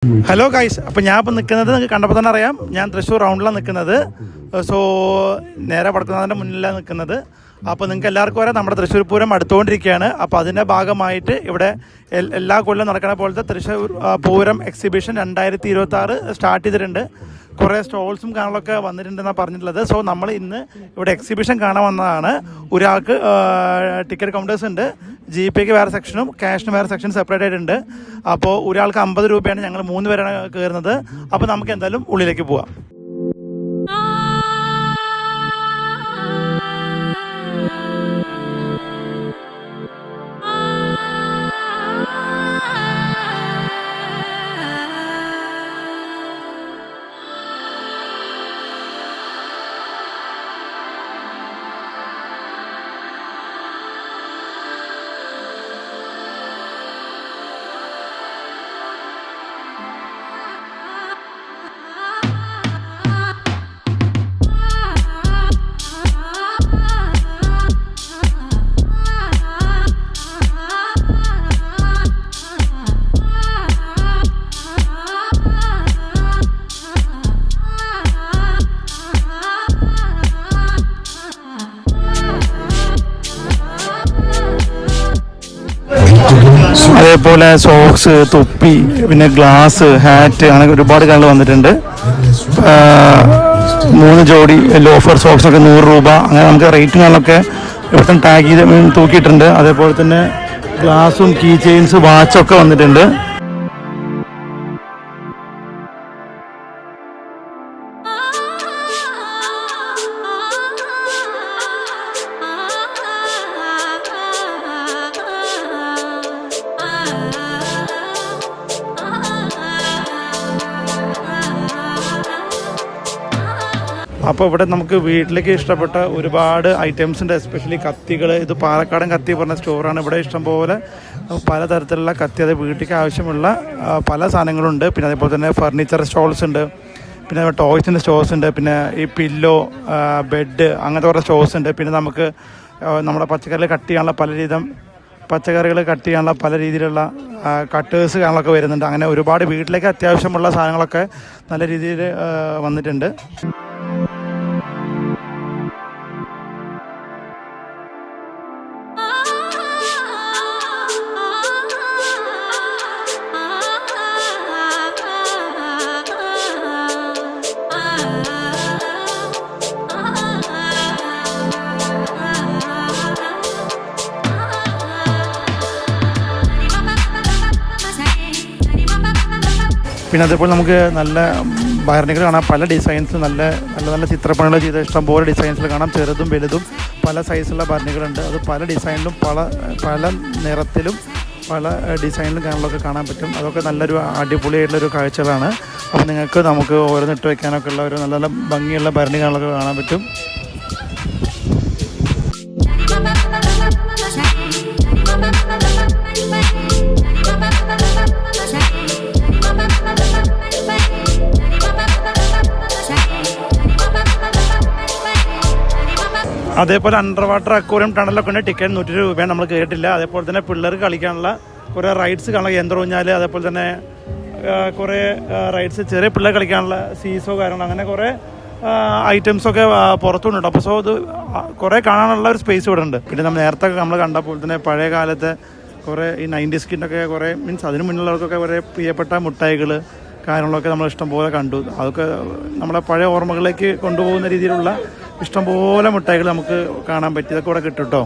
Hello guys, അപ്പോൾ ഞാൻ ഇപ്പോൾ നിൽക്കുന്നത് നിങ്ങൾക്ക് കണ്ടപ്പോൾ തന്നെ അറിയാം, ഞാൻ തൃശ്ശൂർ റൗണ്ടിലാണ് നിൽക്കുന്നത്. സോ നേരെ വടക്കുന്നാഥൻ്റെ മുന്നിലാണ് നിൽക്കുന്നത്. അപ്പോൾ നിങ്ങൾക്ക് എല്ലാവർക്കും അറിയാം, നമ്മുടെ തൃശ്ശൂർ പൂരം അടുത്തുകൊണ്ടിരിക്കുകയാണ്. അപ്പോൾ അതിൻ്റെ ഭാഗമായിട്ട് ഇവിടെ എല്ലാ കൊല്ലം നടക്കുന്ന പോലത്തെ തൃശ്ശൂർ പൂരം എക്സിബിഷൻ 2026 സ്റ്റാർട്ട് ചെയ്തിട്ടുണ്ട്. കുറേ സ്റ്റോൾസും കാണലൊക്കെ വന്നിട്ടുണ്ടെന്നാണ് പറഞ്ഞിട്ടുള്ളത്. സോ നമ്മൾ ഇന്ന് ഇവിടെ എക്സിബിഷൻ കാണാൻ വന്നതാണ്. ഒരാൾക്ക് ടിക്കറ്റ് കൗണ്ടേഴ്സ് ഉണ്ട്. GPക്ക് വേറെ സെക്ഷനും ക്യാഷിന് വേറെ സെക്ഷൻ സെപ്പറേറ്റ് ആയിട്ടുണ്ട്. അപ്പോൾ ഒരാൾക്ക് 50 രൂപയാണ്. ഞങ്ങൾ 3 പേരാണ് കയറുന്നത്. അപ്പോൾ നമുക്ക് എന്തായാലും ഉള്ളിലേക്ക് പോവാം. അതേപോലെ സോക്സ്, തൊപ്പി, പിന്നെ ഗ്ലാസ്, ഹാറ്റ്, അങ്ങനെ ഒരുപാട് കാര്യങ്ങൾ വന്നിട്ടുണ്ട്. 3 ജോഡി ലോഫർ സോക്സിനൊക്കെ 100 രൂപ. അങ്ങനെ നമുക്ക് റേറ്റുകളൊക്കെ ഇവിടുത്തെ ടാഗ് ചെയ്ത് തൂക്കിയിട്ടുണ്ട്. അതേപോലെ തന്നെ ഗ്ലാസും കീ ചെയിൻസ്, വാച്ചൊക്കെ വന്നിട്ടുണ്ട്. അപ്പോൾ ഇവിടെ നമുക്ക് വീട്ടിലേക്ക് ഇഷ്ടപ്പെട്ട ഒരുപാട് ഐറ്റംസ് ഉണ്ട്. എസ്പെഷ്യലി കത്തികൾ. ഇത് പാലക്കാടൻ കത്തി പറഞ്ഞ സ്റ്റോറാണ്. ഇവിടെ ഇഷ്ടംപോലെ പലതരത്തിലുള്ള കത്തി, അത് വീട്ടിലേക്ക് ആവശ്യമുള്ള പല സാധനങ്ങളുണ്ട്. പിന്നെ അതേപോലെ തന്നെ ഫർണിച്ചർ സ്റ്റോൾസ് ഉണ്ട്. പിന്നെ ടോയ്സിൻ്റെ സ്റ്റോഴ്സ് ഉണ്ട്. പിന്നെ ഈ പില്ലോ, ബെഡ്, അങ്ങനത്തെ കുറേ സ്റ്റോഴ്സ് ഉണ്ട്. പിന്നെ നമുക്ക് നമ്മുടെ പച്ചക്കറികൾ കട്ട് ചെയ്യാനുള്ള പച്ചക്കറികൾ കട്ട് ചെയ്യാനുള്ള പല രീതിയിലുള്ള കട്ടേഴ്സ് കാര്യങ്ങളൊക്കെ വരുന്നുണ്ട്. അങ്ങനെ ഒരുപാട് വീട്ടിലേക്ക് അത്യാവശ്യമുള്ള സാധനങ്ങളൊക്കെ നല്ല രീതിയിൽ വന്നിട്ടുണ്ട്. പിന്നെ അതേപോലെ നമുക്ക് നല്ല ബർണികൾ കാണാം. പല ഡിസൈൻസ്, നല്ല നല്ല നല്ല ചിത്രപ്പണികൾ ചെയ്ത ഇഷ്ടംപോലെ ഡിസൈൻസിൽ കാണാം. ചെറുതും വലുതും പല സൈസുള്ള ബർണികളുണ്ട്. അത് പല ഡിസൈനിലും പല നിറത്തിലും പല ഡിസൈനിലും കാണാനൊക്കെ കാണാൻ പറ്റും. അതൊക്കെ നല്ലൊരു അടിപൊളിയായിട്ടുള്ളൊരു കാഴ്ചകളാണ്. അപ്പോൾ നമുക്ക് ഓരോന്നിട്ട് വയ്ക്കാനൊക്കെ ഉള്ള ഒരു നല്ല നല്ല ഭംഗിയുള്ള ഭരണി കാണാനൊക്കെ കാണാൻ പറ്റും. അതേപോലെ അണ്ടർ വാട്ടർ അക്വേറിയം ടണലൊക്കെ ഉണ്ട്. ടിക്കറ്റ് 100 രൂപയാണ്. നമ്മൾ കേട്ടില്ല. അതേപോലെ തന്നെ പിള്ളേർക്ക് കളിക്കാനുള്ള കുറേ റൈഡ്സ് കാണാൻ, യന്ത്രൂഞ്ഞാൽ, അതേപോലെ തന്നെ കുറേ റൈഡ്സ്, ചെറിയ പിള്ളേർ കളിക്കാനുള്ള സീസോ കാര്യങ്ങൾ, അങ്ങനെ കുറേ ഐറ്റംസൊക്കെ പുറത്തുണ്ട്. അപ്പോൾ സോ ഇത് കുറേ കാണാനുള്ള ഒരു സ്പേസ് ഇവിടെ ഉണ്ട്. പിന്നെ നമ്മൾ നേരത്തെ നമ്മൾ കണ്ട പോലെ തന്നെ പഴയ കാലത്തെ കുറേ ഈ 90s കിഡൊക്കെ കുറേ മീൻസ് അതിന് മുന്നിലുള്ളവർക്കൊക്കെ കുറേ പ്രിയപ്പെട്ട മുട്ടായികൾ കാര്യങ്ങളൊക്കെ നമ്മൾ ഇഷ്ടംപോലെ കണ്ടു. അതൊക്കെ നമ്മളെ പഴയ ഓർമ്മകളിലേക്ക് കൊണ്ടുപോകുന്ന രീതിയിലുള്ള ഇഷ്ടംപോലെ മിഠായികൾ നമുക്ക് കാണാൻ പറ്റി. ഇതൊക്കെ ഇവിടെ കിട്ടും കേട്ടോ.